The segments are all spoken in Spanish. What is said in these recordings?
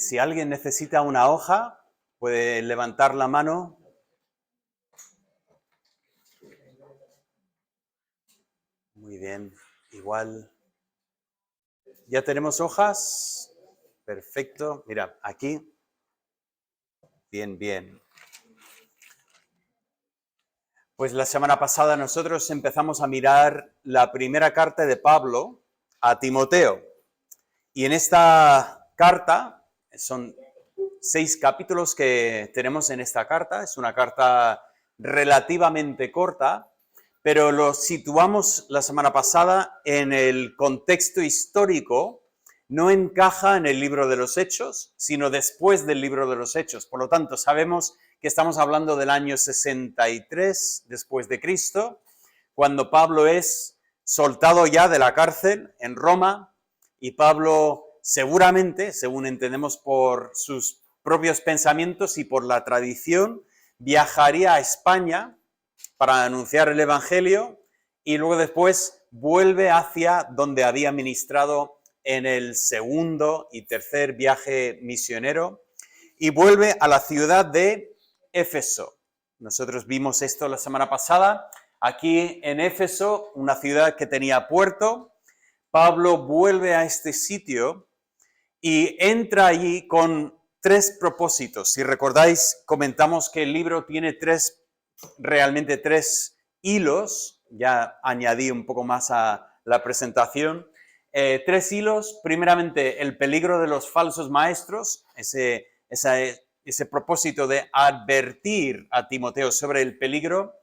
si alguien necesita una hoja, puede levantar la mano. Muy bien, igual. ¿Ya tenemos hojas? Perfecto. Mira, aquí. Bien, bien. Pues la semana pasada nosotros empezamos a mirar la primera carta de Pablo a Timoteo. Y en esta carta, son 6 capítulos que tenemos en esta carta, es una carta relativamente corta, pero lo situamos la semana pasada en el contexto histórico, no encaja en el libro de los Hechos, sino después del libro de los Hechos. Por lo tanto, sabemos que estamos hablando del año 63 después de Cristo, cuando Pablo es soltado ya de la cárcel en Roma, y Pablo seguramente, según entendemos por sus propios pensamientos y por la tradición, viajaría a España para anunciar el Evangelio y luego después vuelve hacia donde había ministrado en el segundo y tercer viaje misionero y vuelve a la ciudad de Éfeso. Nosotros vimos esto la semana pasada. Aquí en Éfeso, una ciudad que tenía puerto, Pablo vuelve a este sitio y entra allí con 3 propósitos. Si recordáis, comentamos que el libro tiene realmente tres hilos. Ya añadí un poco más a la presentación. 3 hilos. Primeramente, el peligro de los falsos maestros, ese propósito de advertir a Timoteo sobre el peligro.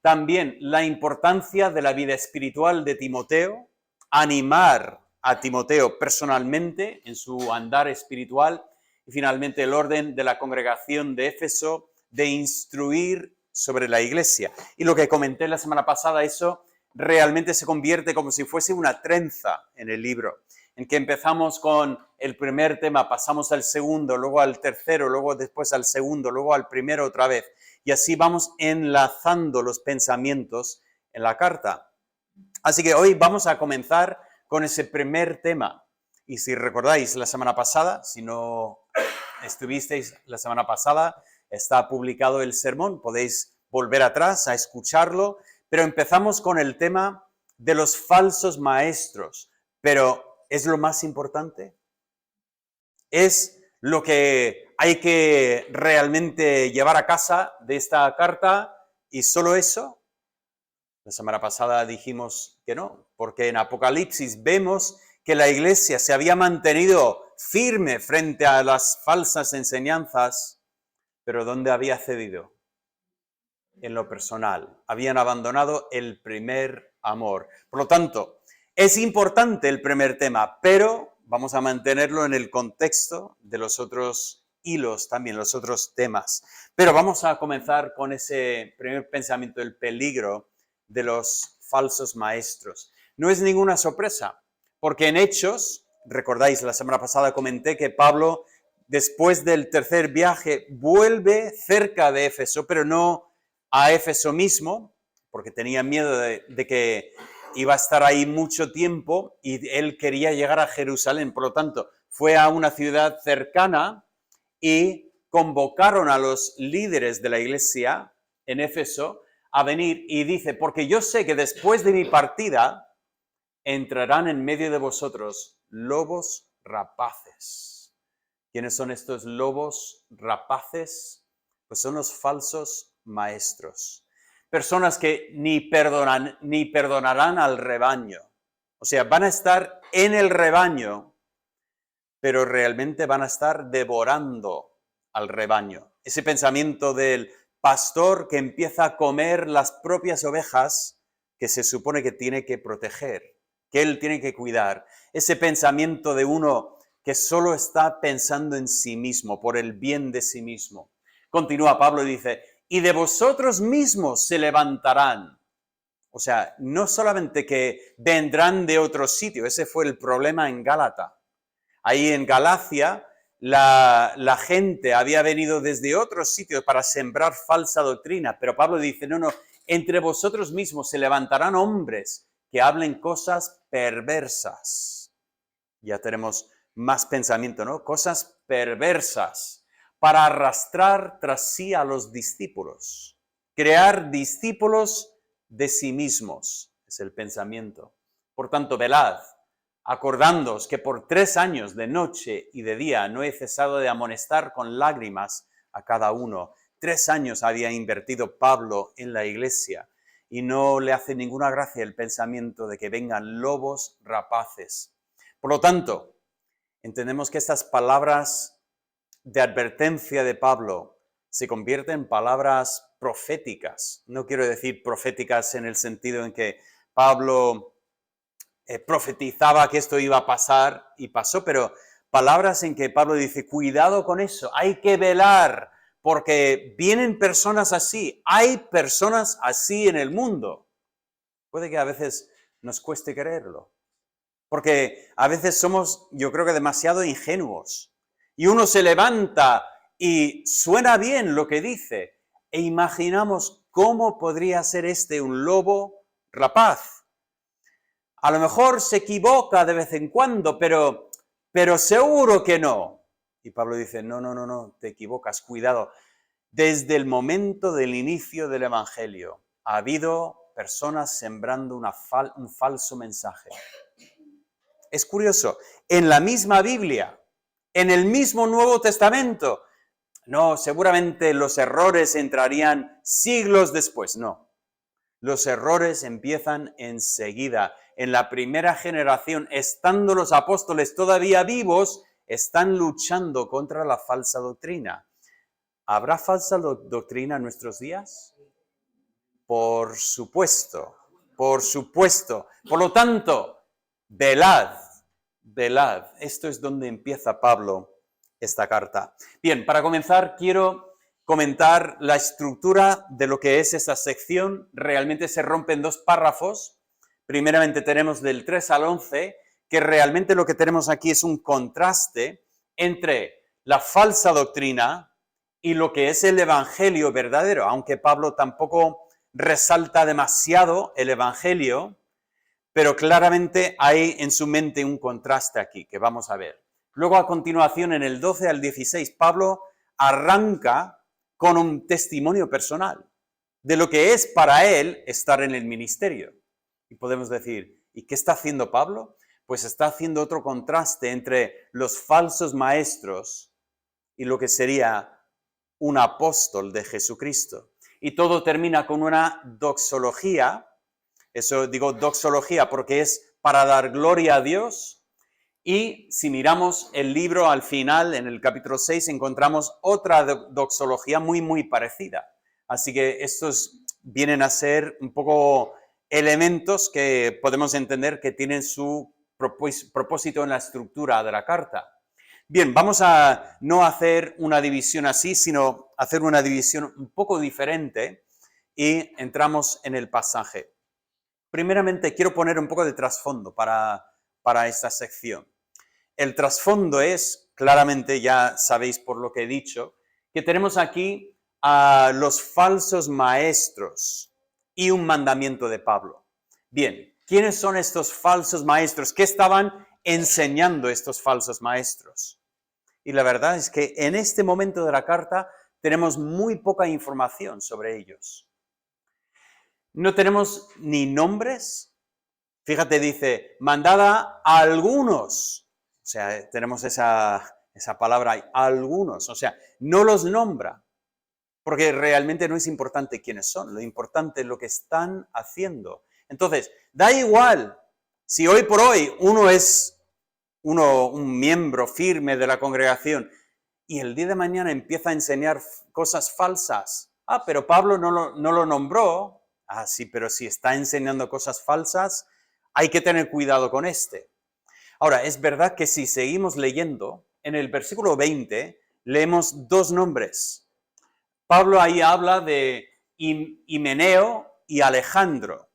También la importancia de la vida espiritual de Timoteo, animar a Timoteo personalmente en su andar espiritual y finalmente el orden de la congregación de Éfeso de instruir sobre la iglesia. Y lo que comenté la semana pasada, eso realmente se convierte como si fuese una trenza en el libro, en que empezamos con el primer tema, pasamos al segundo, luego al tercero, luego después al segundo, luego al primero otra vez. Y así vamos enlazando los pensamientos en la carta. Así que hoy vamos a comenzar con ese primer tema. Y si recordáis la semana pasada, si no estuvisteis la semana pasada, está publicado el sermón, podéis volver atrás a escucharlo, pero empezamos con el tema de los falsos maestros. Pero ¿es lo más importante? ¿Es lo que hay que realmente llevar a casa de esta carta y solo eso? La semana pasada dijimos que no, porque en Apocalipsis vemos que la iglesia se había mantenido firme frente a las falsas enseñanzas, pero ¿dónde había cedido? En lo personal. Habían abandonado el primer amor. Por lo tanto, es importante el primer tema, pero vamos a mantenerlo en el contexto de los otros hilos también, los otros temas. Pero vamos a comenzar con ese primer pensamiento, el peligro de los falsos maestros. No es ninguna sorpresa, porque en Hechos, recordáis, la semana pasada comenté que Pablo, después del tercer viaje, vuelve cerca de Éfeso, pero no a Éfeso mismo, porque tenía miedo de que iba a estar ahí mucho tiempo y él quería llegar a Jerusalén. Por lo tanto, fue a una ciudad cercana y convocaron a los líderes de la iglesia en Éfeso a venir y dice, porque yo sé que después de mi partida entrarán en medio de vosotros lobos rapaces. ¿Quiénes son estos lobos rapaces? Pues son los falsos maestros. Personas que ni perdonarán al rebaño. O sea, van a estar en el rebaño, pero realmente van a estar devorando al rebaño. Ese pensamiento del pastor que empieza a comer las propias ovejas que se supone que tiene que proteger, que él tiene que cuidar. Ese pensamiento de uno que solo está pensando en sí mismo, por el bien de sí mismo. Continúa Pablo y dice, y de vosotros mismos se levantarán. O sea, no solamente que vendrán de otro sitio, ese fue el problema en Gálata. Ahí en Galacia, la gente había venido desde otros sitios para sembrar falsa doctrina, pero Pablo dice, no, entre vosotros mismos se levantarán hombres que hablen cosas perversas. Ya tenemos más pensamiento, ¿no? Cosas perversas para arrastrar tras sí a los discípulos. Crear discípulos de sí mismos, es el pensamiento. Por tanto, velad, acordándoos que por 3 años de noche y de día no he cesado de amonestar con lágrimas a cada uno. 3 años había invertido Pablo en la iglesia y no le hace ninguna gracia el pensamiento de que vengan lobos rapaces. Por lo tanto, entendemos que estas palabras de advertencia de Pablo se convierten en palabras proféticas. No quiero decir proféticas en el sentido en que Pablo profetizaba que esto iba a pasar y pasó, pero palabras en que Pablo dice, cuidado con eso, hay que velar, porque vienen personas así, hay personas así en el mundo. Puede que a veces nos cueste creerlo, porque a veces somos, yo creo que demasiado ingenuos, y uno se levanta y suena bien lo que dice, e imaginamos cómo podría ser un lobo rapaz. A lo mejor se equivoca de vez en cuando, pero seguro que no. Y Pablo dice, no, te equivocas, cuidado. Desde el momento del inicio del Evangelio ha habido personas sembrando un falso mensaje. Es curioso, en la misma Biblia, en el mismo Nuevo Testamento, no, seguramente los errores entrarían siglos después, no. Los errores empiezan enseguida. En la primera generación, estando los apóstoles todavía vivos, están luchando contra la falsa doctrina. ¿Habrá falsa doctrina en nuestros días? Por supuesto, por supuesto. Por lo tanto, velad, velad. Esto es donde empieza Pablo esta carta. Bien, para comenzar quiero comentar la estructura de lo que es esta sección. Realmente se rompe en 2 párrafos. Primeramente tenemos del 3 al 11, que realmente lo que tenemos aquí es un contraste entre la falsa doctrina y lo que es el evangelio verdadero, aunque Pablo tampoco resalta demasiado el evangelio, pero claramente hay en su mente un contraste aquí, que vamos a ver. Luego, a continuación, en el 12 al 16, Pablo arranca con un testimonio personal de lo que es para él estar en el ministerio. Y podemos decir, ¿y qué está haciendo Pablo? Pues está haciendo otro contraste entre los falsos maestros y lo que sería un apóstol de Jesucristo. Y todo termina con una doxología. Eso digo doxología porque es para dar gloria a Dios. Y si miramos el libro al final, en el capítulo 6, encontramos otra doxología muy parecida. Así que estos vienen a ser un poco elementos que podemos entender que tienen su propósito en la estructura de la carta. Bien, vamos a no hacer una división así, sino hacer una división un poco diferente y entramos en el pasaje. Primeramente, quiero poner un poco de trasfondo para esta sección. El trasfondo es, claramente ya sabéis por lo que he dicho, que tenemos aquí a los falsos maestros y un mandamiento de Pablo. Bien, ¿quiénes son estos falsos maestros? ¿Qué estaban enseñando estos falsos maestros? Y la verdad es que en este momento de la carta tenemos muy poca información sobre ellos. No tenemos ni nombres. Fíjate, dice, mandada a algunos. O sea, tenemos esa palabra, algunos. O sea, no los nombra. Porque realmente no es importante quiénes son. Lo importante es lo que están haciendo. Entonces, da igual si hoy por hoy uno es un miembro firme de la congregación y el día de mañana empieza a enseñar cosas falsas. Ah, pero Pablo no lo nombró. Ah, sí, pero si está enseñando cosas falsas, hay que tener cuidado con este. Ahora, es verdad que si seguimos leyendo, en el versículo 20 leemos 2 nombres. Pablo ahí habla de Himeneo y Alejandro.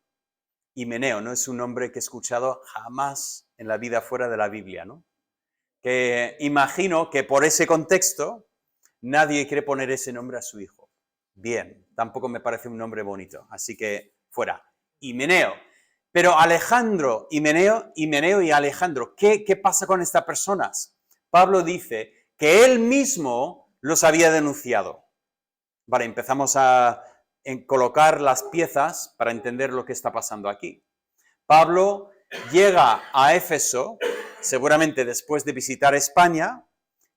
Himeneo no es un nombre que he escuchado jamás en la vida fuera de la Biblia, ¿no? Que imagino que por ese contexto nadie quiere poner ese nombre a su hijo. Bien, tampoco me parece un nombre bonito, así que fuera. Himeneo. Pero Alejandro, Himeneo y Alejandro, ¿qué pasa con estas personas? Pablo dice que él mismo los había denunciado. Vale, empezamos a colocar las piezas para entender lo que está pasando aquí. Pablo llega a Éfeso, seguramente después de visitar España,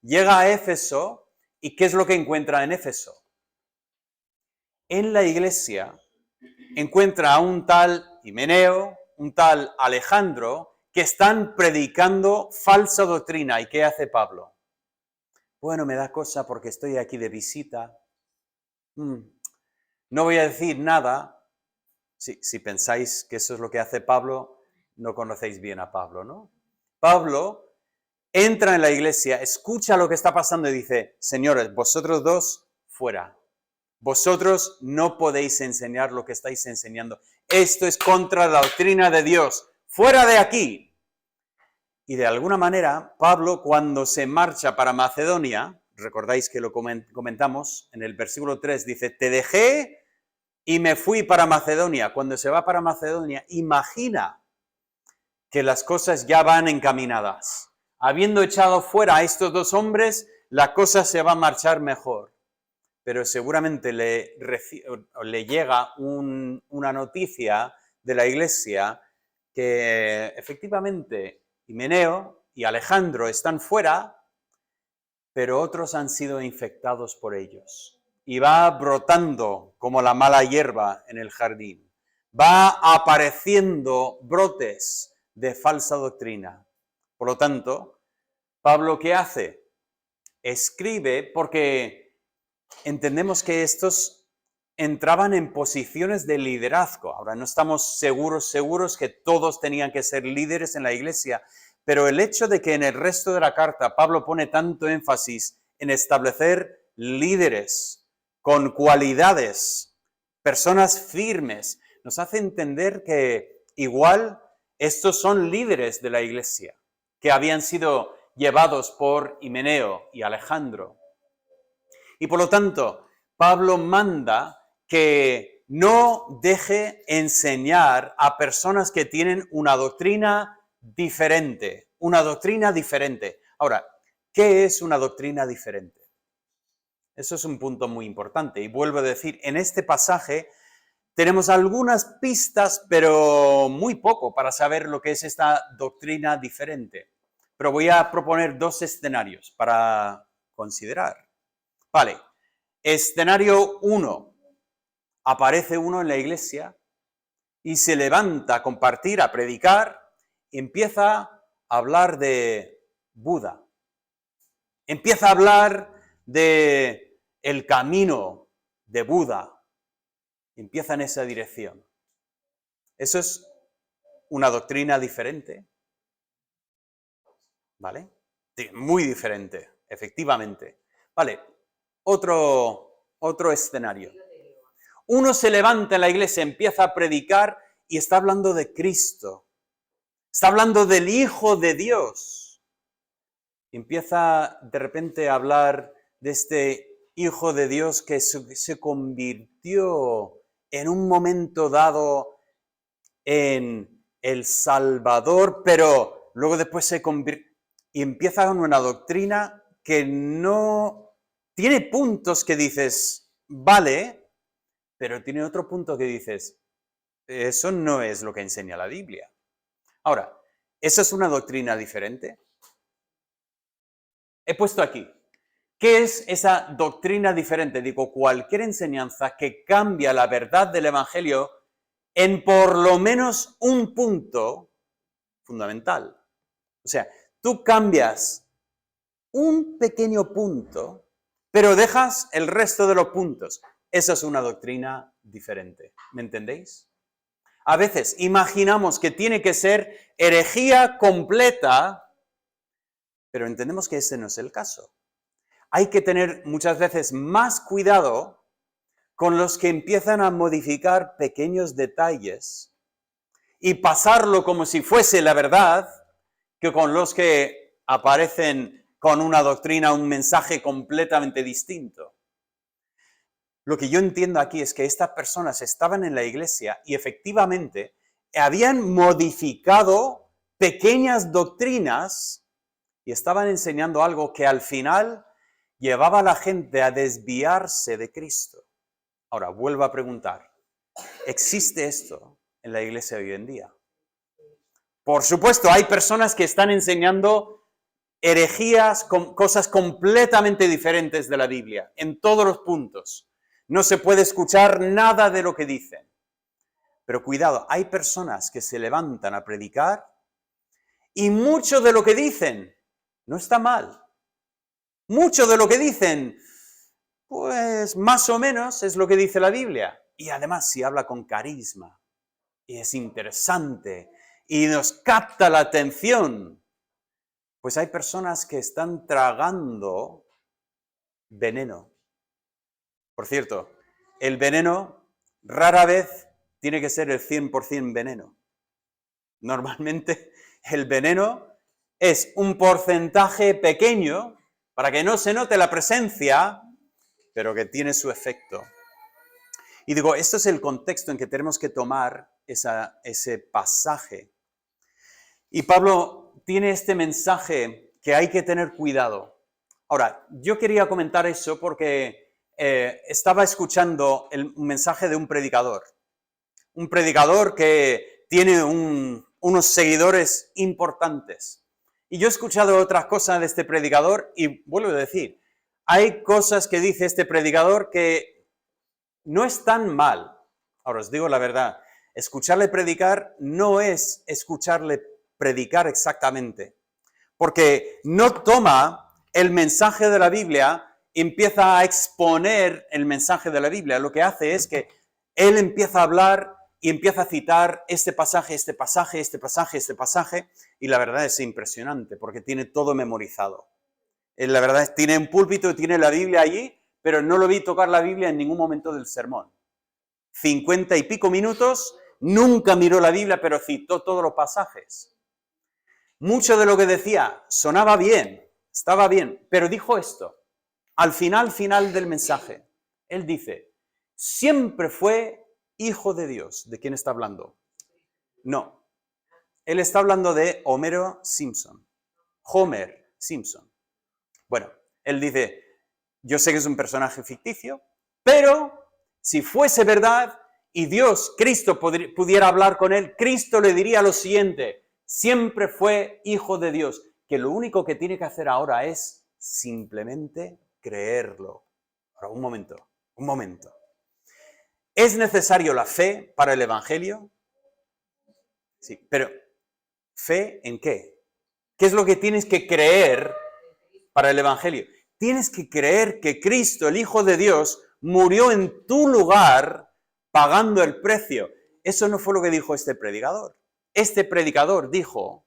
llega a Éfeso y ¿qué es lo que encuentra en Éfeso? En la iglesia encuentra a un tal Himeneo, un tal Alejandro, que están predicando falsa doctrina. ¿Y qué hace Pablo? Bueno, me da cosa porque estoy aquí de visita. No voy a decir nada. Si pensáis que eso es lo que hace Pablo, no conocéis bien a Pablo, ¿no? Pablo entra en la iglesia, escucha lo que está pasando y dice, señores, vosotros dos, fuera. Vosotros no podéis enseñar lo que estáis enseñando. Esto es contra la doctrina de Dios. ¡Fuera de aquí! Y de alguna manera, Pablo, cuando se marcha para Macedonia, recordáis que lo comentamos en el versículo 3, dice, te dejé y me fui para Macedonia. Cuando se va para Macedonia, imagina que las cosas ya van encaminadas. Habiendo echado fuera a estos dos hombres, la cosa se va a marchar mejor. Pero seguramente le llega una noticia de la iglesia que efectivamente Himeneo y Alejandro están fuera, pero otros han sido infectados por ellos. Y va brotando como la mala hierba en el jardín. Va apareciendo brotes de falsa doctrina. Por lo tanto, Pablo, ¿qué hace? Escribe porque entendemos que estos entraban en posiciones de liderazgo. Ahora, no estamos seguros que todos tenían que ser líderes en la iglesia, pero el hecho de que en el resto de la carta Pablo pone tanto énfasis en establecer líderes con cualidades, personas firmes, nos hace entender que igual estos son líderes de la iglesia, que habían sido llevados por Himeneo y Alejandro. Y por lo tanto, Pablo manda que no deje enseñar a personas que tienen una doctrina diferente. Ahora, ¿qué es una doctrina diferente? Eso es un punto muy importante. Y vuelvo a decir, en este pasaje tenemos algunas pistas, pero muy poco para saber lo que es esta doctrina diferente. Pero voy a proponer dos escenarios para considerar. Vale, escenario 1. Aparece uno en la iglesia y se levanta a compartir, a predicar, y empieza a hablar de Buda. Empieza a hablar de el camino de Buda. Empieza en esa dirección. Eso es una doctrina diferente. ¿Vale? Sí, muy diferente, efectivamente. Vale, otro escenario. Uno se levanta en la iglesia, empieza a predicar y está hablando de Cristo. Está hablando del Hijo de Dios. Empieza de repente a hablar de este Hijo de Dios que se convirtió en un momento dado en el Salvador, pero luego después se convirtió y empieza con una doctrina que no tiene puntos que dices, vale, pero tiene otro punto que dices, eso no es lo que enseña la Biblia. Ahora, ¿esa es una doctrina diferente? He puesto aquí, ¿qué es esa doctrina diferente? Digo, cualquier enseñanza que cambia la verdad del Evangelio en por lo menos un punto fundamental. O sea, tú cambias un pequeño punto, pero dejas el resto de los puntos. Esa es una doctrina diferente. ¿Me entendéis? A veces imaginamos que tiene que ser herejía completa, pero entendemos que ese no es el caso. Hay que tener muchas veces más cuidado con los que empiezan a modificar pequeños detalles y pasarlo como si fuese la verdad, que con los que aparecen con una doctrina, un mensaje completamente distinto. Lo que yo entiendo aquí es que estas personas estaban en la iglesia y efectivamente habían modificado pequeñas doctrinas y estaban enseñando algo que al final llevaba a la gente a desviarse de Cristo. Ahora, vuelvo a preguntar, ¿existe esto en la iglesia hoy en día? Por supuesto, hay personas que están enseñando herejías, cosas completamente diferentes de la Biblia, en todos los puntos. No se puede escuchar nada de lo que dicen. Pero cuidado, hay personas que se levantan a predicar y mucho de lo que dicen no está mal. Mucho de lo que dicen, pues más o menos es lo que dice la Biblia. Y además si habla con carisma y es interesante y nos capta la atención, pues hay personas que están tragando veneno. Por cierto, el veneno rara vez tiene que ser el 100% veneno. Normalmente el veneno es un porcentaje pequeño para que no se note la presencia, pero que tiene su efecto. Y digo, esto es el contexto en que tenemos que tomar ese pasaje. Y Pablo tiene este mensaje que hay que tener cuidado. Ahora, yo quería comentar eso porque estaba escuchando un mensaje de un predicador que tiene unos seguidores importantes. Y yo he escuchado otras cosas de este predicador y vuelvo a decir, hay cosas que dice este predicador que no están mal. Ahora os digo la verdad, escucharle predicar no es escucharle predicar exactamente, porque no toma el mensaje de la Biblia y empieza a exponer el mensaje de la Biblia. Lo que hace es que él empieza a hablar y empieza a citar este pasaje, este pasaje, este pasaje, este pasaje, y la verdad es impresionante, porque tiene todo memorizado. La verdad es que tiene un púlpito y tiene la Biblia allí, pero no lo vi tocar la Biblia en ningún momento del sermón. 50 y pico minutos, nunca miró la Biblia, pero citó todos los pasajes. Mucho de lo que decía sonaba bien, estaba bien, pero dijo esto, al final del mensaje. Él dice, siempre fue hijo de Dios. ¿De quién está hablando? No. Él está hablando de Homero Simpson. Homer Simpson. Bueno, él dice, yo sé que es un personaje ficticio, pero si fuese verdad y Dios, Cristo, pudiera hablar con él, Cristo le diría lo siguiente, siempre fue hijo de Dios, que lo único que tiene que hacer ahora es simplemente creerlo. Ahora, un momento. ¿Es necesario la fe para el Evangelio? Sí, pero ¿fe en qué? ¿Qué es lo que tienes que creer para el Evangelio? Tienes que creer que Cristo, el Hijo de Dios, murió en tu lugar pagando el precio. Eso no fue lo que dijo este predicador. Este predicador dijo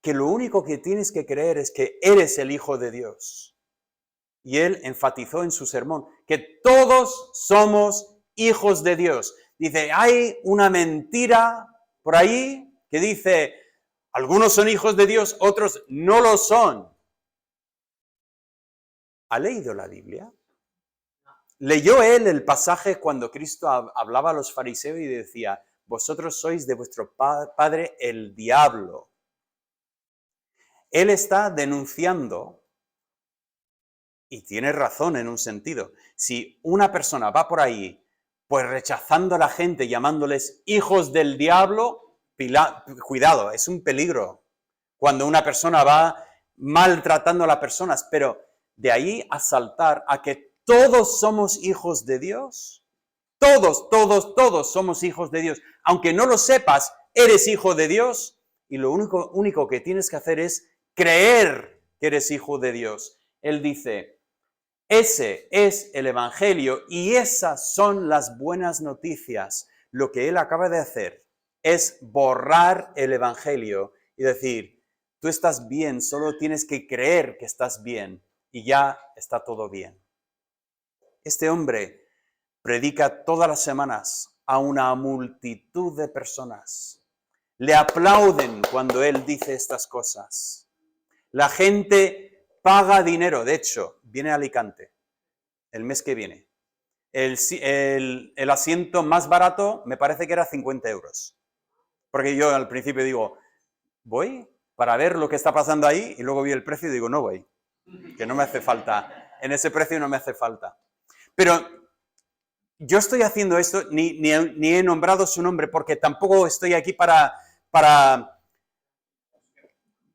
que lo único que tienes que creer es que eres el Hijo de Dios. Y él enfatizó en su sermón que todos somos hijos de Dios. Dice, hay una mentira por ahí que dice, algunos son hijos de Dios, otros no lo son. ¿Ha leído la Biblia? ¿Leyó él el pasaje cuando Cristo hablaba a los fariseos y decía, vosotros sois de vuestro padre el diablo? Él está denunciando, y tiene razón en un sentido, si una persona va por ahí pues rechazando a la gente, llamándoles hijos del diablo, cuidado, es un peligro. Cuando una persona va maltratando a las personas, pero de ahí a saltar a que todos somos hijos de Dios, todos somos hijos de Dios. Aunque no lo sepas, eres hijo de Dios y lo único que tienes que hacer es creer que eres hijo de Dios. Él dice, ese es el Evangelio y esas son las buenas noticias. Lo que él acaba de hacer es borrar el Evangelio y decir, tú estás bien, solo tienes que creer que estás bien y ya está todo bien. Este hombre predica todas las semanas a una multitud de personas. Le aplauden cuando él dice estas cosas. La gente paga dinero. De hecho, viene a Alicante el mes que viene. El asiento más barato me parece que era 50 euros. Porque yo al principio digo, voy para ver lo que está pasando ahí y luego vi el precio y digo, no voy, que no me hace falta, en ese precio no me hace falta. Pero yo estoy haciendo esto, ni he nombrado su nombre, porque tampoco estoy aquí para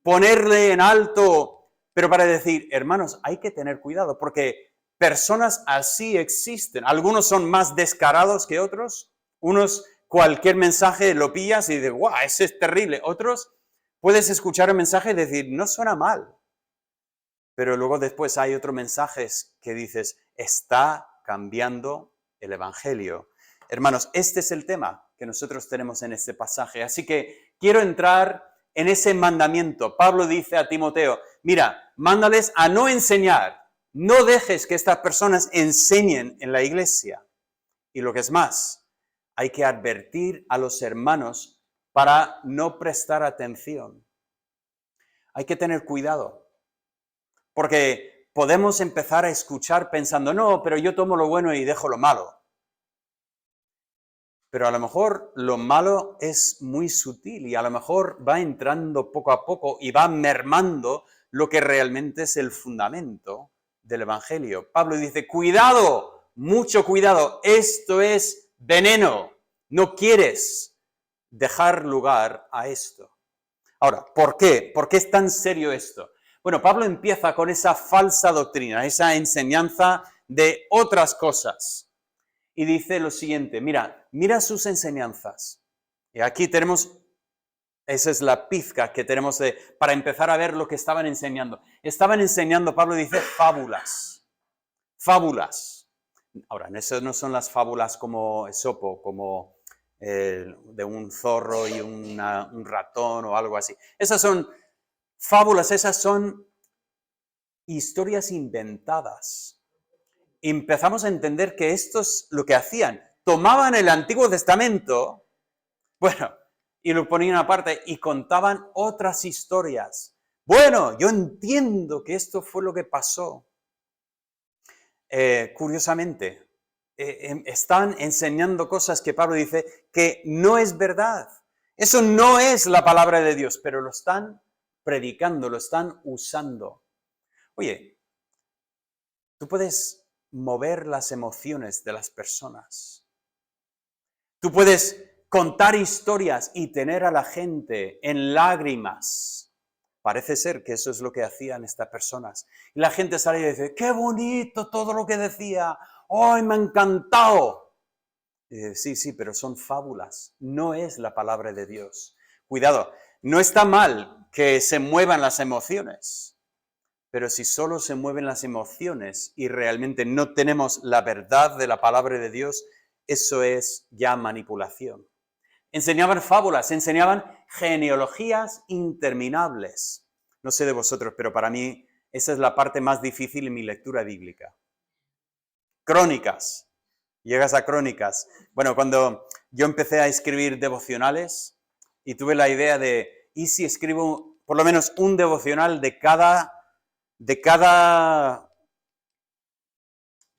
ponerle en alto, pero para decir, hermanos, hay que tener cuidado, porque personas así existen. Algunos son más descarados que otros, unos cualquier mensaje lo pillas y dices, guau, ese es terrible. Otros puedes escuchar el mensaje y decir, no suena mal. Pero luego después hay otros mensajes que dices, está cambiando el Evangelio. Hermanos, este es el tema que nosotros tenemos en este pasaje. Así que quiero entrar en ese mandamiento. Pablo dice a Timoteo, mira, mándales a no enseñar. No dejes que estas personas enseñen en la iglesia. Y lo que es más, hay que advertir a los hermanos para no prestar atención. Hay que tener cuidado. Porque podemos empezar a escuchar pensando, no, pero yo tomo lo bueno y dejo lo malo. Pero a lo mejor lo malo es muy sutil y a lo mejor va entrando poco a poco y va mermando lo que realmente es el fundamento del Evangelio. Pablo dice, cuidado, mucho cuidado, esto es veneno, no quieres dejar lugar a esto. Ahora, ¿por qué? ¿Por qué es tan serio esto? Bueno, Pablo empieza con esa falsa doctrina, esa enseñanza de otras cosas. Y dice lo siguiente, mira sus enseñanzas. Y aquí tenemos, esa es la pizca que tenemos para empezar a ver lo que estaban enseñando. Estaban enseñando, Pablo dice, fábulas. Fábulas. Ahora, esas no son las fábulas como Esopo, como de un zorro y un ratón o algo así. Esas son fábulas, esas son historias inventadas. Empezamos a entender que esto es lo que hacían. Tomaban el Antiguo Testamento, bueno, y lo ponían aparte y contaban otras historias. Bueno, yo entiendo que esto fue lo que pasó. Curiosamente, están enseñando cosas que Pablo dice que no es verdad. Eso no es la palabra de Dios, pero lo están predicando, lo están usando. Oye, tú puedes mover las emociones de las personas. Tú puedes contar historias y tener a la gente en lágrimas. Parece ser que eso es lo que hacían estas personas. Y la gente sale y dice, qué bonito todo lo que decía. ¡Ay, me ha encantado! Y dice, sí, pero son fábulas. No es la palabra de Dios. Cuidado, no está mal que se muevan las emociones. Pero si solo se mueven las emociones y realmente no tenemos la verdad de la palabra de Dios, eso es ya manipulación. Enseñaban fábulas, enseñaban genealogías interminables. No sé de vosotros, pero para mí esa es la parte más difícil en mi lectura bíblica. Crónicas. Llegas a Crónicas. Bueno, cuando yo empecé a escribir devocionales y tuve la idea de, ¿y si escribo por lo menos un devocional de cada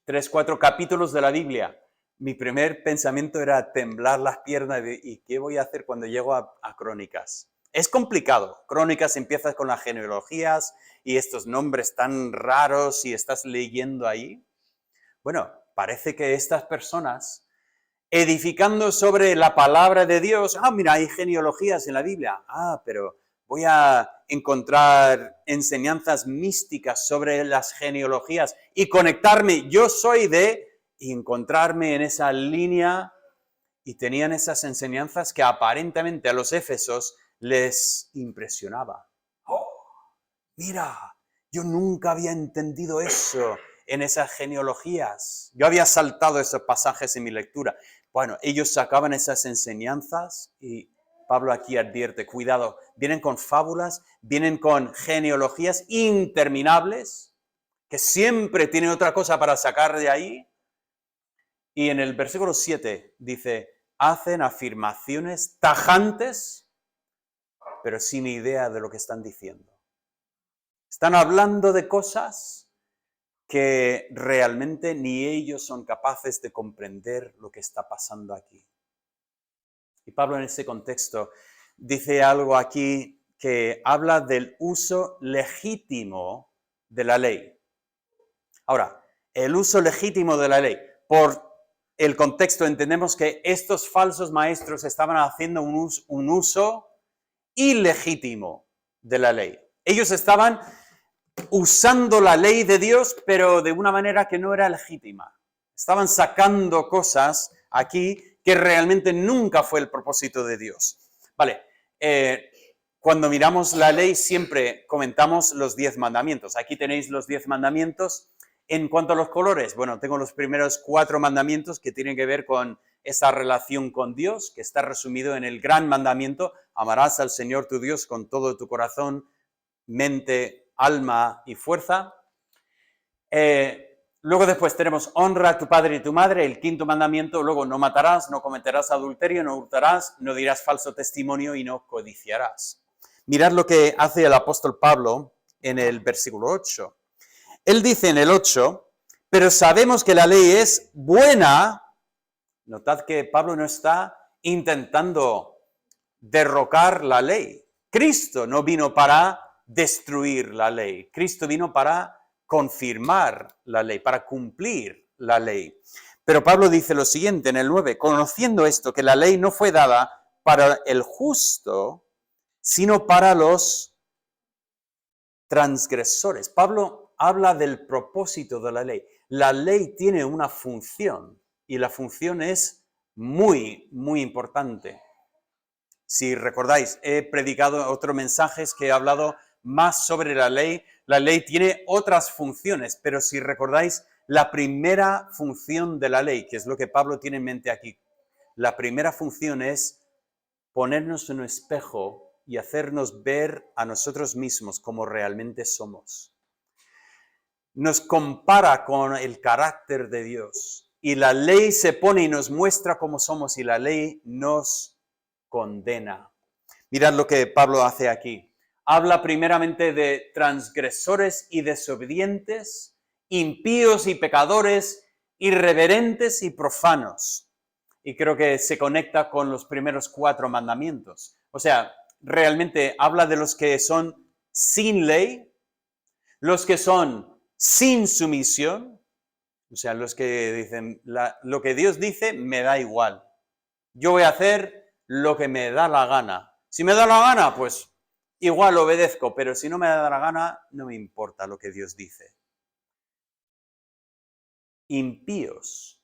3, 4 capítulos de la Biblia? Mi primer pensamiento era temblar las piernas ¿y qué voy a hacer cuando llego a Crónicas? Es complicado. Crónicas empiezas con las genealogías y estos nombres tan raros y estás leyendo ahí. Bueno, parece que estas personas, edificando sobre la palabra de Dios, mira, hay genealogías en la Biblia. Pero voy a encontrar enseñanzas místicas sobre las genealogías y conectarme, yo soy de, y encontrarme en esa línea, y tenían esas enseñanzas que aparentemente a los éfesos les impresionaba. Mira, yo nunca había entendido eso en esas genealogías. Yo había saltado esos pasajes en mi lectura. Bueno, ellos sacaban esas enseñanzas y Pablo aquí advierte, cuidado, vienen con fábulas, vienen con genealogías interminables, que siempre tienen otra cosa para sacar de ahí. Y en el versículo 7 dice, hacen afirmaciones tajantes, pero sin idea de lo que están diciendo. Están hablando de cosas que realmente ni ellos son capaces de comprender lo que está pasando aquí. Y Pablo en ese contexto dice algo aquí que habla del uso legítimo de la ley. Ahora, el uso legítimo de la ley, por el contexto entendemos que estos falsos maestros estaban haciendo un uso ilegítimo de la ley. Ellos estaban usando la ley de Dios, pero de una manera que no era legítima. Estaban sacando cosas aquí que realmente nunca fue el propósito de Dios. Vale, cuando miramos la ley siempre comentamos los 10 mandamientos. Aquí tenéis los 10 mandamientos. En cuanto a los colores, bueno, tengo los primeros 4 mandamientos que tienen que ver con esa relación con Dios, que está resumido en el gran mandamiento: amarás al Señor tu Dios con todo tu corazón, mente, alma y fuerza. Luego después tenemos honra a tu padre y tu madre, el 5.º mandamiento. Luego no matarás, no cometerás adulterio, no hurtarás, no dirás falso testimonio y no codiciarás. Mirad lo que hace el apóstol Pablo en el versículo 8. Él dice en el 8, pero sabemos que la ley es buena. Notad que Pablo no está intentando derrocar la ley. Cristo no vino para destruir la ley. Cristo vino para confirmar la ley, para cumplir la ley. Pero Pablo dice lo siguiente en el 9, conociendo esto, que la ley no fue dada para el justo, sino para los transgresores. Pablo habla del propósito de la ley. La ley tiene una función y la función es muy, muy importante. Si recordáis, he predicado otros mensajes que he hablado más sobre la ley. La ley tiene otras funciones, pero si recordáis, la primera función de la ley, que es lo que Pablo tiene en mente aquí, la primera función es ponernos en un espejo y hacernos ver a nosotros mismos como realmente somos. Nos compara con el carácter de Dios y la ley se pone y nos muestra cómo somos y la ley nos condena. Mirad lo que Pablo hace aquí. Habla primeramente de transgresores y desobedientes, impíos y pecadores, irreverentes y profanos. Y creo que se conecta con los primeros 4 mandamientos. O sea, realmente habla de los que son sin ley, los que son sin sumisión, o sea, los que dicen, lo que Dios dice me da igual. Yo voy a hacer lo que me da la gana. Si me da la gana, pues igual obedezco, pero si no me da la gana, no me importa lo que Dios dice. Impíos,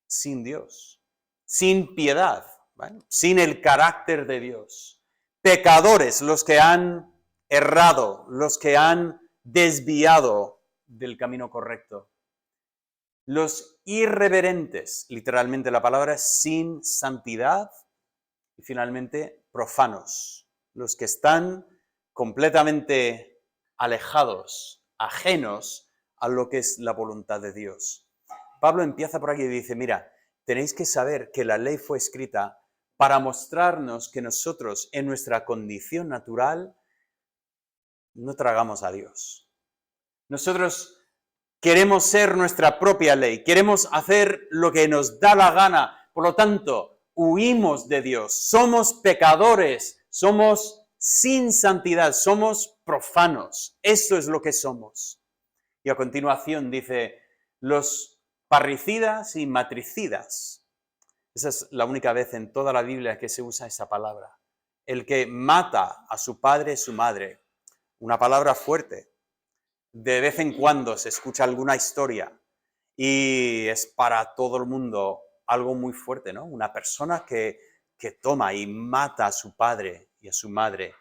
sin Dios, sin piedad, ¿vale? Sin el carácter de Dios. Pecadores, los que han errado, los que han desviado del camino correcto. Los irreverentes, literalmente la palabra es sin santidad. Y finalmente, profanos, los que están completamente alejados, ajenos a lo que es la voluntad de Dios. Pablo empieza por aquí y dice, mira, tenéis que saber que la ley fue escrita para mostrarnos que nosotros, en nuestra condición natural, no tragamos a Dios. Nosotros queremos ser nuestra propia ley, queremos hacer lo que nos da la gana, por lo tanto, huimos de Dios, somos pecadores, somos sin santidad, somos profanos, eso es lo que somos. Y a continuación dice, los parricidas y matricidas. Esa es la única vez en toda la Biblia que se usa esa palabra. El que mata a su padre y su madre, una palabra fuerte. De vez en cuando se escucha alguna historia y es para todo el mundo algo muy fuerte, ¿no? Una persona que toma y mata a su padre y a su madre.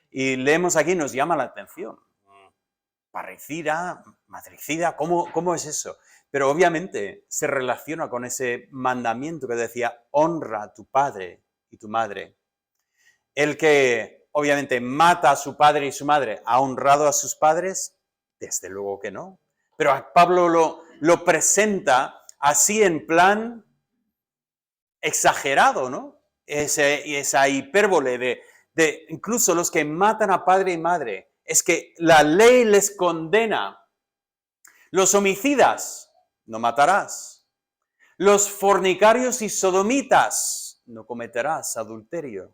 Y leemos aquí, nos llama la atención. Parricida, matricida, ¿cómo es eso? Pero obviamente se relaciona con ese mandamiento que decía, honra a tu padre y tu madre. El que obviamente mata a su padre y su madre, ¿ha honrado a sus padres? Desde luego que no. Pero Pablo lo presenta así en plan exagerado, ¿no? Esa hipérbole de incluso los que matan a padre y madre. Es que la ley les condena. Los homicidas, no matarás. Los fornicarios y sodomitas, no cometerás adulterio.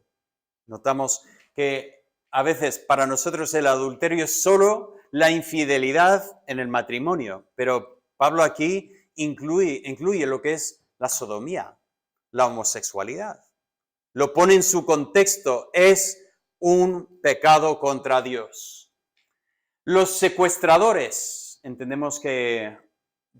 Notamos que a veces para nosotros el adulterio es solo la infidelidad en el matrimonio, pero Pablo aquí incluye lo que es la sodomía, la homosexualidad. Lo pone en su contexto, es un pecado contra Dios. Los secuestradores, entendemos que,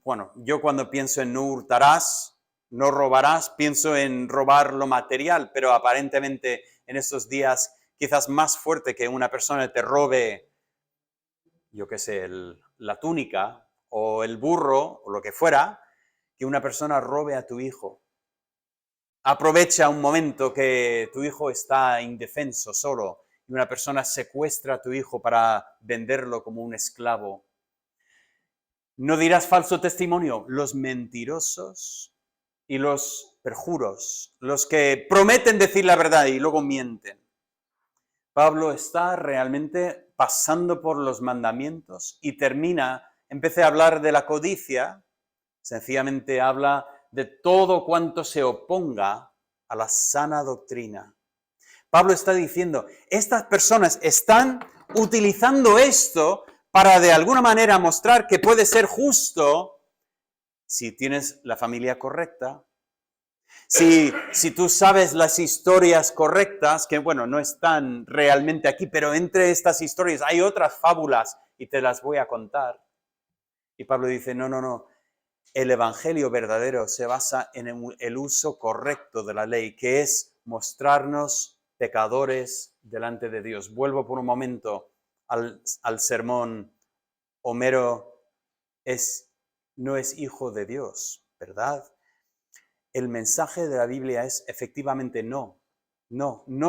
bueno, yo cuando pienso en no hurtarás, no robarás, pienso en robar lo material, pero aparentemente en estos días quizás más fuerte que una persona te robe, yo qué sé, la túnica o el burro o lo que fuera, que una persona robe a tu hijo. Aprovecha un momento que tu hijo está indefenso, solo, y una persona secuestra a tu hijo para venderlo como un esclavo. No dirás falso testimonio. Los mentirosos y los perjuros, los que prometen decir la verdad y luego mienten. Pablo está realmente pasando por los mandamientos y empieza a hablar de la codicia, sencillamente habla de todo cuanto se oponga a la sana doctrina. Pablo está diciendo, estas personas están utilizando esto para de alguna manera mostrar que puede ser justo si tienes la familia correcta, si tú sabes las historias correctas, que bueno, no están realmente aquí, pero entre estas historias hay otras fábulas y te las voy a contar. Y Pablo dice, no, el evangelio verdadero se basa en el uso correcto de la ley, que es mostrarnos pecadores delante de Dios. Vuelvo por un momento al sermón. Homero no es hijo de Dios, ¿verdad? El mensaje de la Biblia es efectivamente no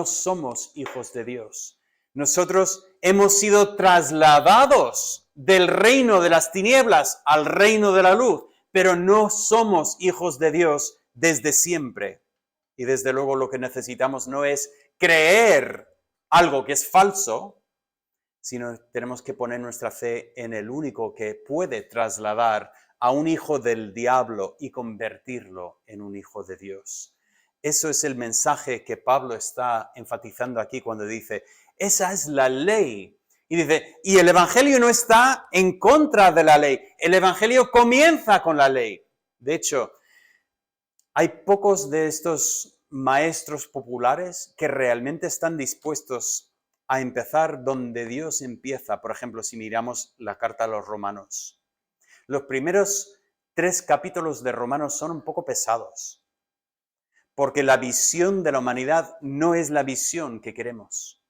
somos hijos de Dios. Nosotros hemos sido trasladados del reino de las tinieblas al reino de la luz, pero no somos hijos de Dios desde siempre. Y desde luego lo que necesitamos no es creer algo que es falso, sino tenemos que poner nuestra fe en el único que puede trasladar a un hijo del diablo y convertirlo en un hijo de Dios. Eso es el mensaje que Pablo está enfatizando aquí cuando dice, esa es la ley. Y dice, y el evangelio no está en contra de la ley, el evangelio comienza con la ley. De hecho, hay pocos de estos maestros populares que realmente están dispuestos a empezar donde Dios empieza. Por ejemplo, si miramos la carta a los Romanos. Los primeros 3 capítulos de Romanos son un poco pesados, porque la visión de la humanidad no es la visión que queremos.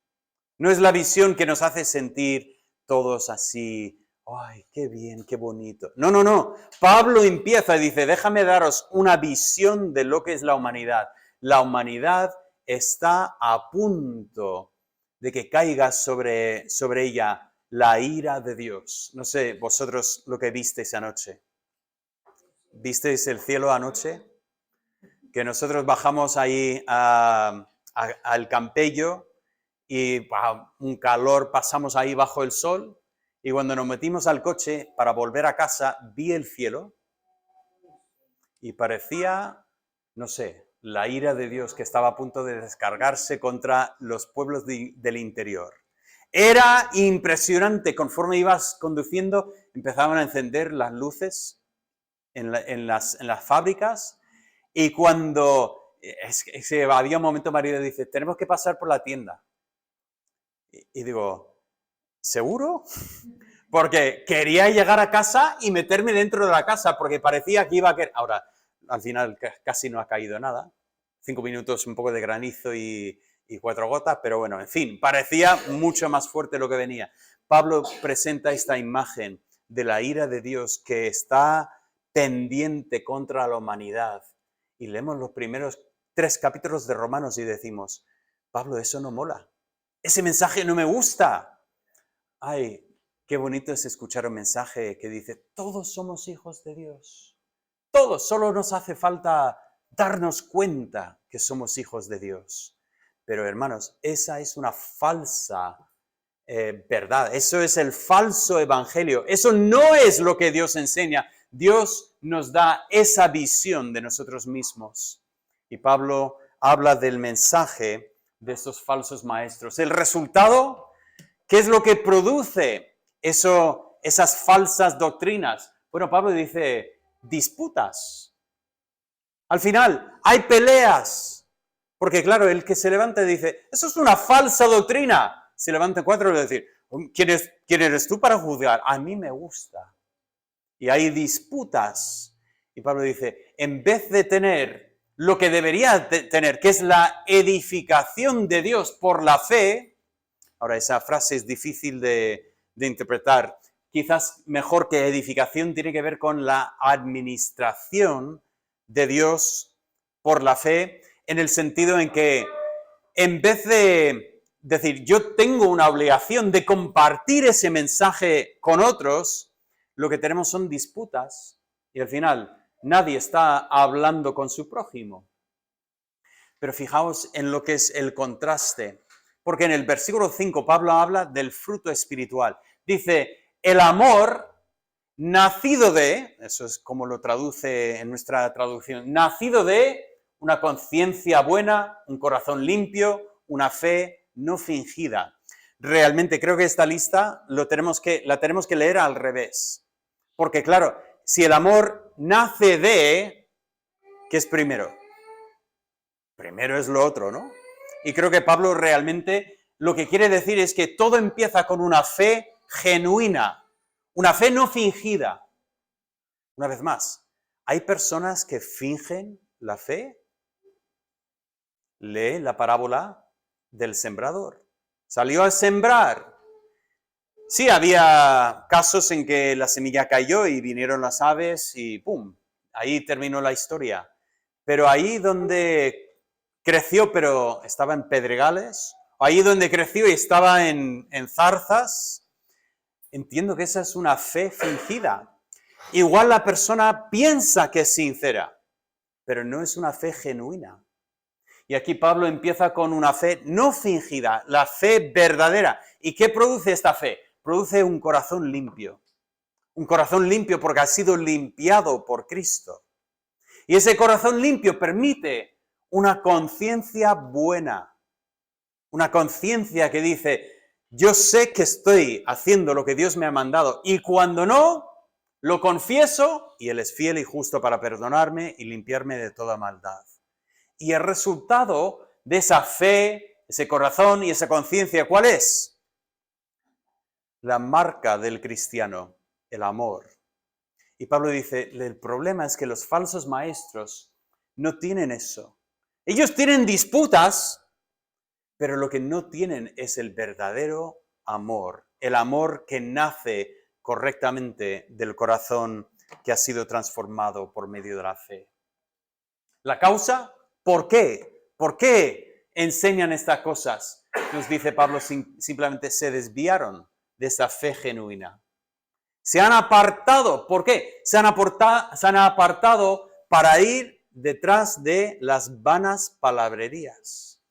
No es la visión que nos hace sentir todos así, ¡ay, qué bien, qué bonito! No. Pablo empieza y dice, déjame daros una visión de lo que es la humanidad. La humanidad está a punto de que caiga sobre ella la ira de Dios. No sé, vosotros lo que visteis anoche. ¿Visteis el cielo anoche? Que nosotros bajamos ahí al Campello y un calor, pasamos ahí bajo el sol y cuando nos metimos al coche para volver a casa vi el cielo y parecía, no sé, la ira de Dios que estaba a punto de descargarse contra los pueblos del interior. Era impresionante, conforme ibas conduciendo, empezaban a encender las luces en las fábricas y cuando había un momento, marido dice, tenemos que pasar por la tienda. Y digo, ¿seguro? Porque quería llegar a casa y meterme dentro de la casa, porque parecía que iba a caer. Ahora, al final casi no ha caído nada. 5 minutos, un poco de granizo y 4 gotas, pero bueno, en fin, parecía mucho más fuerte lo que venía. Pablo presenta esta imagen de la ira de Dios que está pendiente contra la humanidad. Y leemos los primeros 3 capítulos de Romanos y decimos, Pablo, eso no mola. Ese mensaje no me gusta. Ay, qué bonito es escuchar un mensaje que dice, todos somos hijos de Dios. Todos, solo nos hace falta darnos cuenta que somos hijos de Dios. Pero hermanos, esa es una falsa verdad. Eso es el falso evangelio. Eso no es lo que Dios enseña. Dios nos da esa visión de nosotros mismos. Y Pablo habla del mensaje de estos falsos maestros. El resultado, ¿qué es lo que produce esas falsas doctrinas? Bueno, Pablo dice, disputas. Al final, hay peleas. Porque claro, el que se levanta y dice, eso es una falsa doctrina. Se levanta 4 y va a decir, ¿quién eres tú para juzgar? A mí me gusta. Y hay disputas. Y Pablo dice, en vez de tener lo que debería tener, que es la edificación de Dios por la fe, ahora esa frase es difícil de interpretar, quizás mejor que edificación tiene que ver con la administración de Dios por la fe, en el sentido en que en vez de decir, yo tengo una obligación de compartir ese mensaje con otros, lo que tenemos son disputas y al final nadie está hablando con su prójimo. Pero fijaos en lo que es el contraste, porque en el versículo 5 Pablo habla del fruto espiritual. Dice, el amor nacido de, eso es como lo traduce en nuestra traducción, nacido de una conciencia buena, un corazón limpio, una fe no fingida. Realmente creo que esta lista la tenemos que leer al revés. Porque claro, si el amor nace de, ¿qué es primero? Primero es lo otro, ¿no? Y creo que Pablo realmente lo que quiere decir es que todo empieza con una fe genuina, una fe no fingida. Una vez más, ¿hay personas que fingen la fe? Lee la parábola del sembrador. Salió a sembrar. Sí, había casos en que la semilla cayó y vinieron las aves y ¡pum! Ahí terminó la historia. Pero ahí donde creció pero estaba en pedregales, ahí donde creció y estaba en zarzas, entiendo que esa es una fe fingida. Igual la persona piensa que es sincera, pero no es una fe genuina. Y aquí Pablo empieza con una fe no fingida, la fe verdadera. ¿Y qué produce esta fe? Produce un corazón limpio. Un corazón limpio porque ha sido limpiado por Cristo. Y ese corazón limpio permite una conciencia buena. Una conciencia que dice, yo sé que estoy haciendo lo que Dios me ha mandado y cuando no, lo confieso y Él es fiel y justo para perdonarme y limpiarme de toda maldad. Y el resultado de esa fe, ese corazón y esa conciencia, ¿cuál es? La marca del cristiano, el amor. Y Pablo dice, el problema es que los falsos maestros no tienen eso. Ellos tienen disputas, pero lo que no tienen es el verdadero amor, el amor que nace correctamente del corazón que ha sido transformado por medio de la fe. ¿La causa? ¿Por qué? ¿Por qué enseñan estas cosas? Nos dice Pablo, simplemente se desviaron de esa fe genuina. Se han apartado. ¿Por qué? Se han apartado para ir detrás de las vanas palabrerías.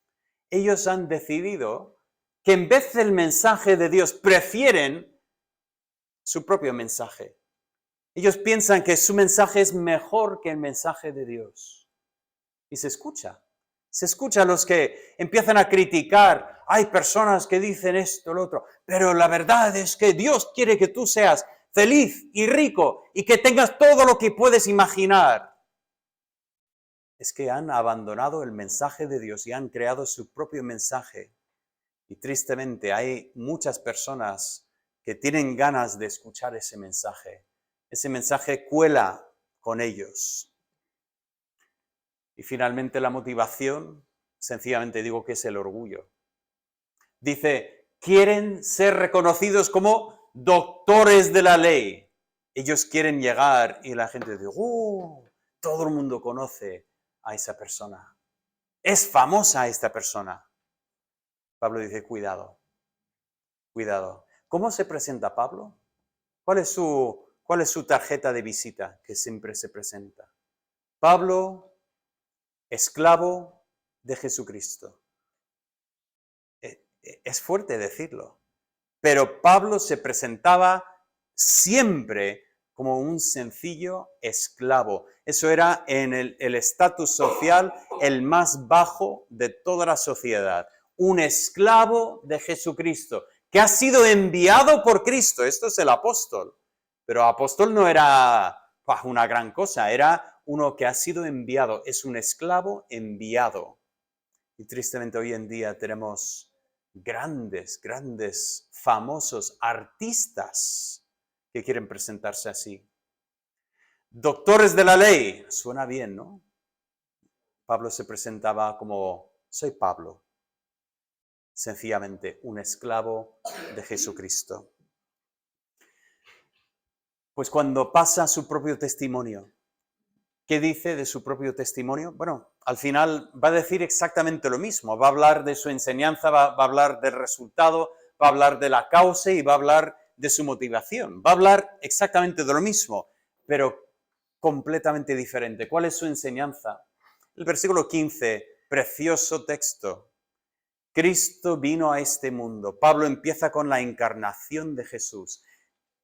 Ellos han decidido que en vez del mensaje de Dios prefieren su propio mensaje. Ellos piensan que su mensaje es mejor que el mensaje de Dios. Y se escucha. Se escucha a los que empiezan a criticar. Hay personas que dicen esto, lo otro. Pero la verdad es que Dios quiere que tú seas feliz y rico y que tengas todo lo que puedes imaginar. Es que han abandonado el mensaje de Dios y han creado su propio mensaje. Y tristemente hay muchas personas que tienen ganas de escuchar ese mensaje. Ese mensaje cuela con ellos. Y finalmente la motivación, sencillamente digo que es el orgullo. Dice, quieren ser reconocidos como doctores de la ley. Ellos quieren llegar y la gente dice, todo el mundo conoce a esa persona. Es famosa esta persona. Pablo dice, cuidado, cuidado. ¿Cómo se presenta Pablo? ¿Cuál es su tarjeta de visita que siempre se presenta? Pablo, esclavo de Jesucristo. Es fuerte decirlo, pero Pablo se presentaba siempre como un sencillo esclavo. Eso era en el estatus social el más bajo de toda la sociedad. Un esclavo de Jesucristo, que ha sido enviado por Cristo. Esto es el apóstol. Pero apóstol no era una gran cosa, era uno que ha sido enviado. Es un esclavo enviado. Y tristemente hoy en día tenemos grandes, famosos artistas que quieren presentarse así. Doctores de la ley, suena bien, ¿no? Pablo se presentaba como, soy Pablo, sencillamente un esclavo de Jesucristo. Pues cuando pasa su propio testimonio, ¿qué dice de su propio testimonio? Bueno, al final va a decir exactamente lo mismo, va a hablar de su enseñanza, va a hablar del resultado, va a hablar de la causa y va a hablar de su motivación. Va a hablar exactamente de lo mismo, pero completamente diferente. ¿Cuál es su enseñanza? El versículo 15, precioso texto. Cristo vino a este mundo. Pablo empieza con la encarnación de Jesús.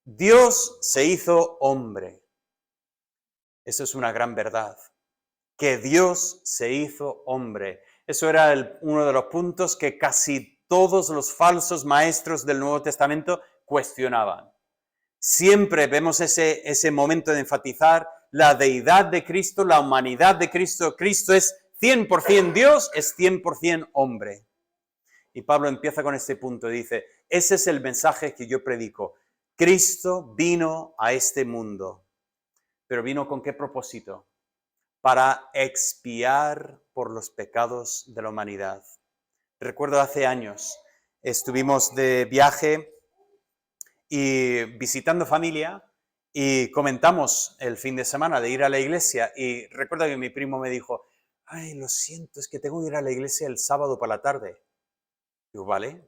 Dios se hizo hombre. Eso es una gran verdad. Que Dios se hizo hombre. Eso era uno de los puntos que casi todos los falsos maestros del Nuevo Testamento cuestionaban. Siempre vemos ese momento de enfatizar la deidad de Cristo, la humanidad de Cristo. Cristo es 100% Dios, es 100% hombre. Y Pablo empieza con este punto, dice, ese es el mensaje que yo predico. Cristo vino a este mundo. ¿Pero vino con qué propósito? Para expiar por los pecados de la humanidad. Recuerdo hace años, estuvimos de viaje y visitando familia y comentamos el fin de semana de ir a la iglesia y recuerdo que mi primo me dijo, ay, lo siento, es que tengo que ir a la iglesia el sábado por la tarde. Digo, vale,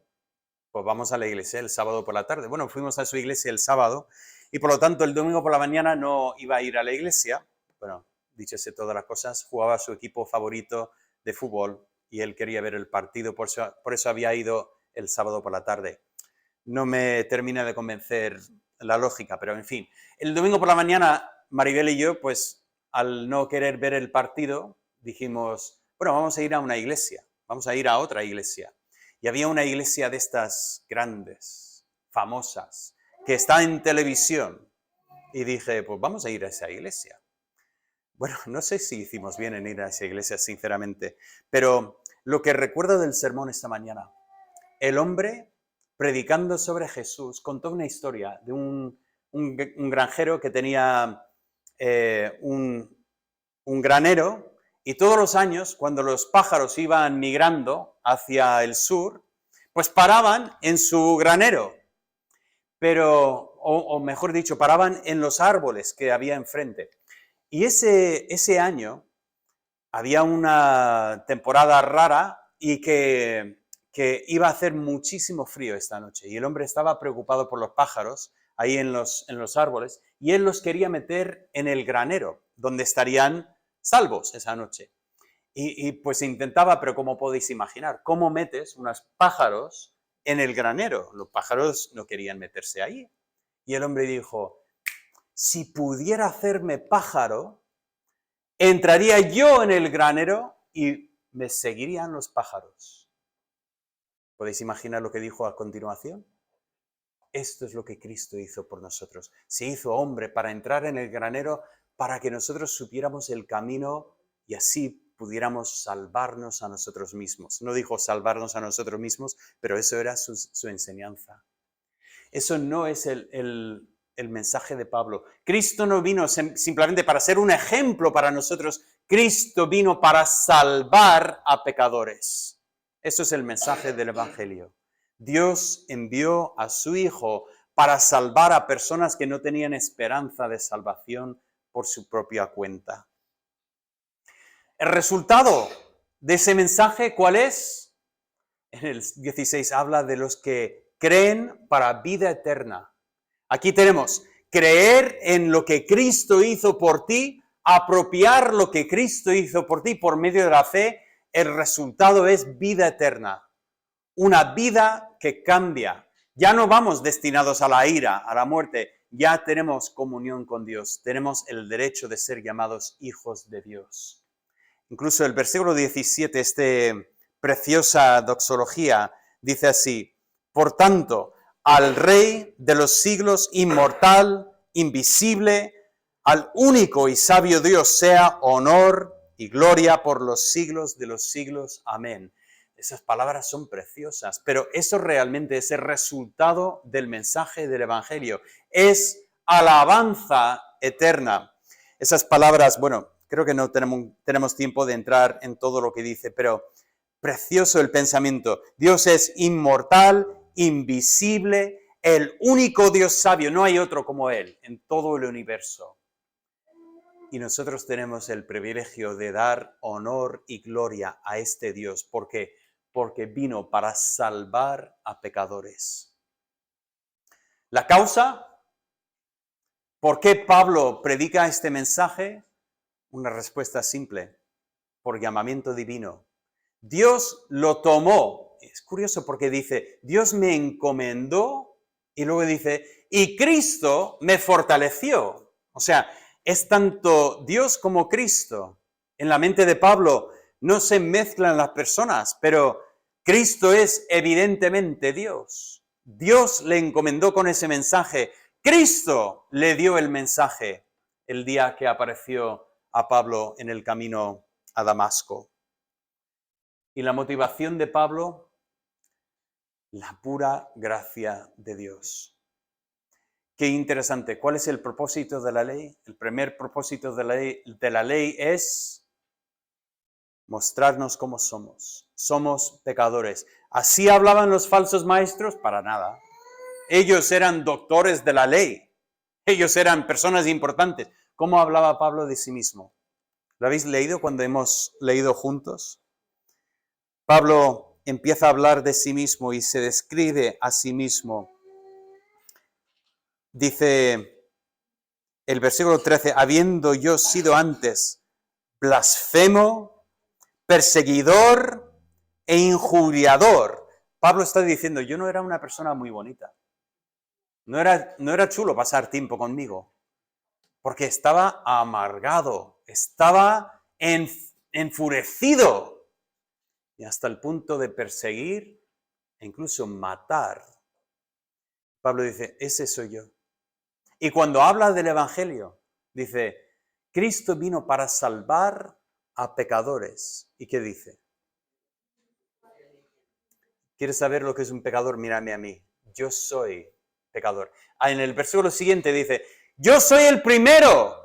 pues vamos a la iglesia el sábado por la tarde. Bueno, fuimos a su iglesia el sábado y por lo tanto el domingo por la mañana no iba a ir a la iglesia. Bueno, dichose todas las cosas, jugaba su equipo favorito de fútbol y él quería ver el partido, por eso había ido el sábado por la tarde. No me termina de convencer la lógica, pero en fin. El domingo por la mañana, Maribel y yo, pues al no querer ver el partido, dijimos, bueno, vamos a ir a una iglesia, vamos a ir a otra iglesia. Y había una iglesia de estas grandes, famosas, que está en televisión. Y dije, pues vamos a ir a esa iglesia. Bueno, no sé si hicimos bien en ir a esa iglesia, sinceramente, pero lo que recuerdo del sermón esta mañana, el hombre predicando sobre Jesús contó una historia de un granjero que tenía un granero y todos los años, cuando los pájaros iban migrando hacia el sur, pues paraban en su granero, pero, o mejor dicho, paraban en los árboles que había enfrente. Y ese año había una temporada rara y que iba a hacer muchísimo frío esta noche. Y el hombre estaba preocupado por los pájaros ahí en los árboles y él los quería meter en el granero, donde estarían salvos esa noche. Y pues intentaba, pero como podéis imaginar, ¿cómo metes unos pájaros en el granero? Los pájaros no querían meterse ahí. Y el hombre dijo, si pudiera hacerme pájaro, entraría yo en el granero y me seguirían los pájaros. ¿Podéis imaginar lo que dijo a continuación? Esto es lo que Cristo hizo por nosotros. Se hizo hombre para entrar en el granero, para que nosotros supiéramos el camino y así pudiéramos salvarnos a nosotros mismos. No dijo salvarnos a nosotros mismos, pero eso era su enseñanza. Eso no es el mensaje de Pablo. Cristo no vino simplemente para ser un ejemplo para nosotros. Cristo vino para salvar a pecadores. Eso es el mensaje del Evangelio. Dios envió a su Hijo para salvar a personas que no tenían esperanza de salvación por su propia cuenta. El resultado de ese mensaje, ¿cuál es? En el 16 habla de los que creen para vida eterna. Aquí tenemos creer en lo que Cristo hizo por ti, apropiar lo que Cristo hizo por ti por medio de la fe. El resultado es vida eterna. Una vida que cambia. Ya no vamos destinados a la ira, a la muerte. ya tenemos comunión con Dios, tenemos el derecho de ser llamados hijos de Dios. Incluso el versículo 17, preciosa doxología, dice así: por tanto, al Rey de los siglos, inmortal, invisible, al único y sabio Dios, sea honor y gloria por los siglos de los siglos. Amén. Esas palabras son preciosas, pero eso realmente es el resultado del mensaje del Evangelio. Es alabanza eterna. Esas palabras, bueno, creo que no tenemos tiempo de entrar en todo lo que dice, pero precioso el pensamiento. Dios es inmortal, invisible, el único Dios sabio. No hay otro como Él en todo el universo. Y nosotros tenemos el privilegio de dar honor y gloria a este Dios. ¿Por qué? Porque vino para salvar a pecadores. La causa, ¿por qué Pablo predica este mensaje? Una respuesta simple: por llamamiento divino. Dios lo tomó. Es curioso porque dice, Dios me encomendó, y luego dice, y Cristo me fortaleció. O sea, es tanto Dios como Cristo. En la mente de Pablo no se mezclan las personas, pero Cristo es evidentemente Dios. Dios le encomendó con ese mensaje. Cristo le dio el mensaje el día que apareció a Pablo en el camino a Damasco. Y la motivación de Pablo, la pura gracia de Dios. Qué interesante. ¿Cuál es el propósito de la ley? El primer propósito de la ley es mostrarnos cómo somos. Somos pecadores. ¿Así hablaban los falsos maestros? Para nada. Ellos eran doctores de la ley. Ellos eran personas importantes. ¿Cómo hablaba Pablo de sí mismo? ¿Lo habéis leído cuando hemos leído juntos? Pablo empieza a hablar de sí mismo y se describe a sí mismo. Dice el versículo 13, habiendo yo sido antes blasfemo, perseguidor e injuriador. Pablo está diciendo, yo no era una persona muy bonita. No era chulo pasar tiempo conmigo, porque estaba amargado, estaba enfurecido, y hasta el punto de perseguir e incluso matar. Pablo dice, ese soy yo. Y cuando habla del Evangelio, dice, Cristo vino para salvar a pecadores. ¿Y qué dice? ¿Quieres saber lo que es un pecador? Mírame a mí. Yo soy pecador. En el versículo siguiente dice, yo soy el primero.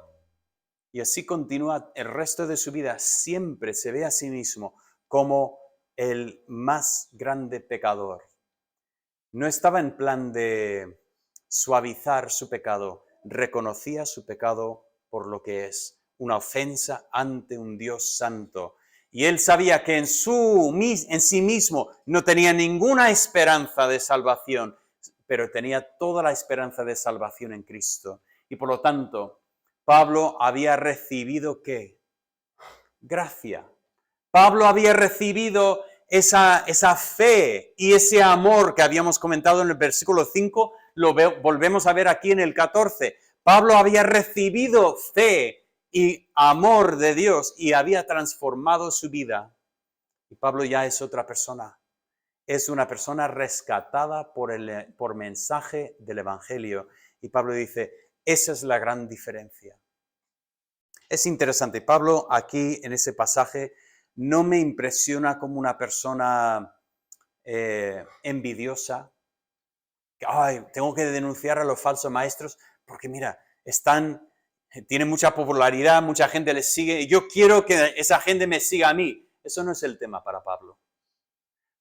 Y así continúa el resto de su vida. Siempre se ve a sí mismo como el más grande pecador. No estaba en plan de suavizar su pecado, reconocía su pecado por lo que es, una ofensa ante un Dios santo. Y él sabía que en sí mismo no tenía ninguna esperanza de salvación, pero tenía toda la esperanza de salvación en Cristo. Y por lo tanto, Pablo había recibido ¿qué? Gracia. Pablo había recibido esa fe y ese amor que habíamos comentado en el versículo 5, volvemos a ver aquí en el 14. Pablo había recibido fe y amor de Dios y había transformado su vida. Y Pablo ya es otra persona. Es una persona rescatada por mensaje del Evangelio. Y Pablo dice, esa es la gran diferencia. Es interesante. Pablo aquí en ese pasaje no me impresiona como una persona envidiosa. Ay, tengo que denunciar a los falsos maestros porque mira, tienen mucha popularidad, mucha gente les sigue y yo quiero que esa gente me siga a mí. Eso no es el tema para Pablo.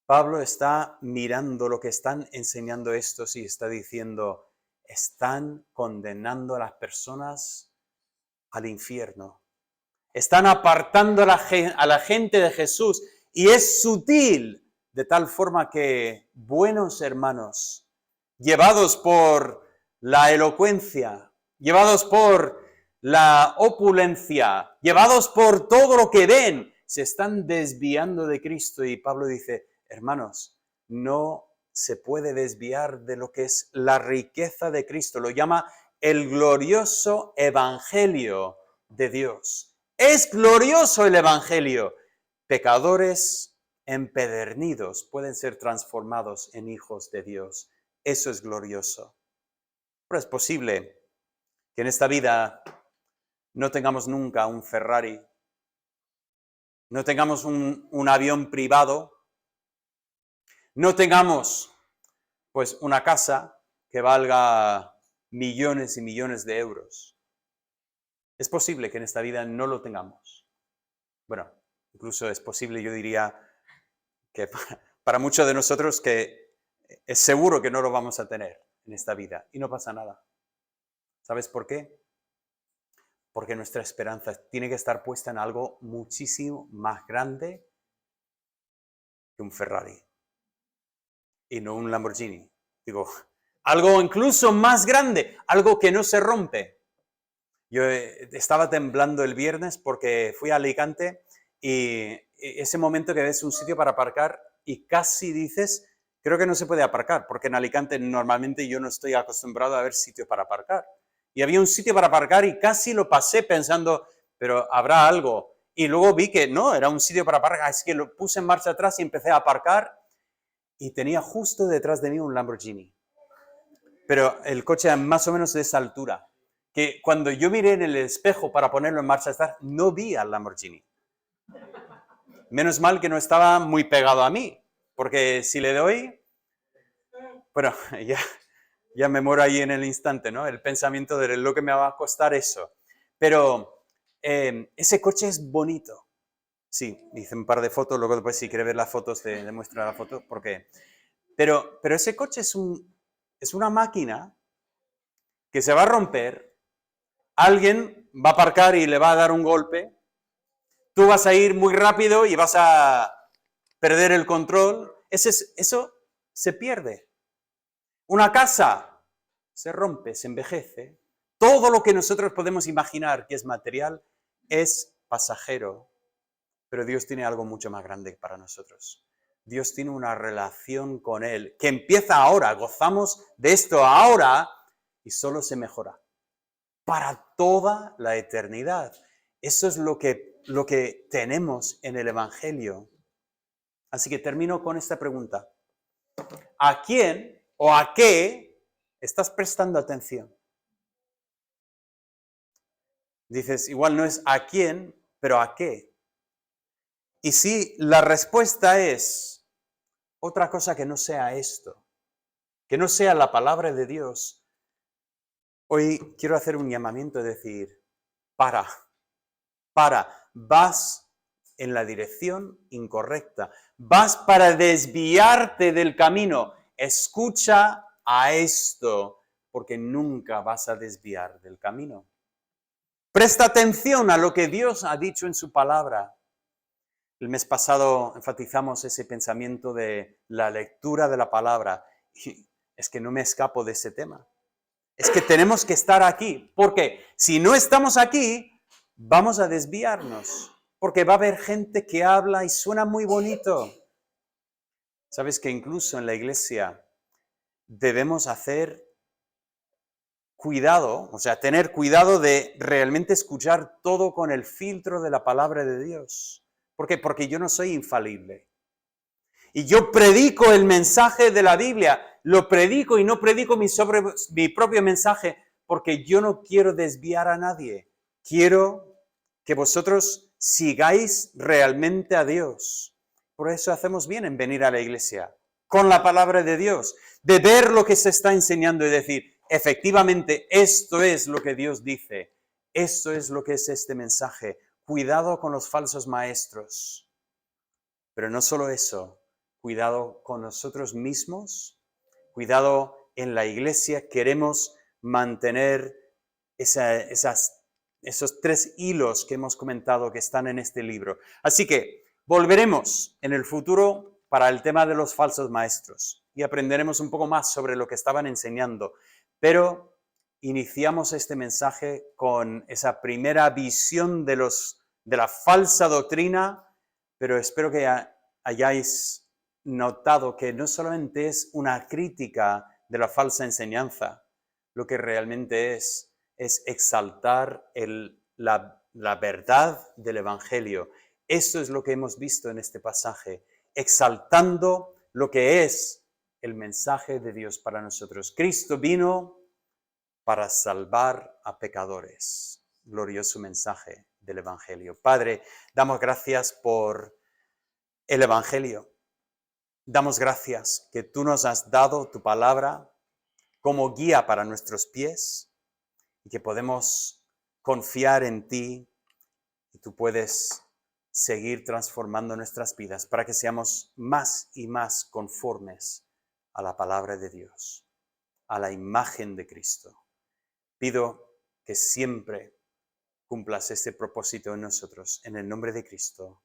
Pablo está mirando lo que están enseñando estos y está diciendo, están condenando a las personas al infierno. Están apartando a la gente de Jesús y es sutil, de tal forma que buenos hermanos, llevados por la elocuencia, llevados por la opulencia, llevados por todo lo que ven, se están desviando de Cristo. Y Pablo dice, hermanos, no se puede desviar de lo que es la riqueza de Cristo. Lo llama el glorioso evangelio de Dios. Es glorioso el evangelio. Pecadores empedernidos pueden ser transformados en hijos de Dios. Eso es glorioso. Pero es posible que en esta vida no tengamos nunca un Ferrari, no tengamos un avión privado, no tengamos pues una casa que valga millones y millones de euros. Es posible que en esta vida no lo tengamos. Bueno, incluso es posible, yo diría, que para muchos de nosotros que es seguro que no lo vamos a tener en esta vida y no pasa nada. ¿Sabes por qué? Porque nuestra esperanza tiene que estar puesta en algo muchísimo más grande que un Ferrari y no un Lamborghini. Digo, algo incluso más grande, algo que no se rompe. Yo estaba temblando el viernes porque fui a Alicante y ese momento que ves un sitio para aparcar y casi dices, creo que no se puede aparcar, porque en Alicante normalmente yo no estoy acostumbrado a ver sitios para aparcar. Y había un sitio para aparcar y casi lo pasé pensando, pero habrá algo. Y luego vi que no, era un sitio para aparcar, así que lo puse en marcha atrás y empecé a aparcar y tenía justo detrás de mí un Lamborghini. Pero el coche más o menos de esa altura, que cuando yo miré en el espejo para ponerlo en marcha atrás, no vi al Lamborghini. Menos mal que no estaba muy pegado a mí, porque si le doy, bueno, ya me muero ahí en el instante, ¿no? El pensamiento de lo que me va a costar eso. Pero ese coche es bonito. Sí, hice un par de fotos, luego después si quieres ver las fotos te muestro la foto, porque... Pero ese coche es una máquina que se va a romper, alguien va a aparcar y le va a dar un golpe, tú vas a ir muy rápido y vas a perder el control, eso se pierde. Una casa se rompe, se envejece. Todo lo que nosotros podemos imaginar que es material es pasajero, pero Dios tiene algo mucho más grande para nosotros. Dios tiene una relación con Él que empieza ahora, gozamos de esto ahora y solo se mejora para toda la eternidad. Eso es lo que tenemos en el Evangelio. Así que termino con esta pregunta. ¿A quién o a qué estás prestando atención? Dices, igual no es a quién, pero a qué. Y si la respuesta es otra cosa que no sea esto, que no sea la palabra de Dios, hoy quiero hacer un llamamiento y decir, vas en la dirección incorrecta, vas para desviarte del camino, escucha a esto, porque nunca vas a desviar del camino. Presta atención a lo que Dios ha dicho en su palabra. El mes pasado enfatizamos ese pensamiento de la lectura de la palabra. Y es que no me escapo de ese tema. Es que tenemos que estar aquí, porque si no estamos aquí, vamos a desviarnos, porque va a haber gente que habla y suena muy bonito. Sabes que incluso en la iglesia debemos hacer cuidado, o sea, tener cuidado de realmente escuchar todo con el filtro de la palabra de Dios. ¿Por qué? Porque yo no soy infalible. Y yo predico el mensaje de la Biblia, lo predico y no predico mi propio mensaje, porque yo no quiero desviar a nadie. Quiero que vosotros sigáis realmente a Dios. Por eso hacemos bien en venir a la iglesia, con la palabra de Dios, de ver lo que se está enseñando y decir, efectivamente, esto es lo que Dios dice, esto es lo que es este mensaje. Cuidado con los falsos maestros. Pero no solo eso, cuidado con nosotros mismos, cuidado en la iglesia, queremos mantener esos 3 hilos que hemos comentado que están en este libro. Así que volveremos en el futuro para el tema de los falsos maestros y aprenderemos un poco más sobre lo que estaban enseñando. Pero iniciamos este mensaje con esa primera visión de la falsa doctrina, pero espero que hayáis notado que no solamente es una crítica de la falsa enseñanza, lo que realmente es exaltar la verdad del Evangelio. Eso es lo que hemos visto en este pasaje, exaltando lo que es el mensaje de Dios para nosotros. Cristo vino para salvar a pecadores. Glorioso mensaje del Evangelio. Padre, damos gracias por el Evangelio. Damos gracias que tú nos has dado tu palabra como guía para nuestros pies y que podemos confiar en ti y tú puedes seguir transformando nuestras vidas para que seamos más y más conformes a la palabra de Dios, a la imagen de Cristo. Pido que siempre cumplas este propósito en nosotros. En el nombre de Cristo.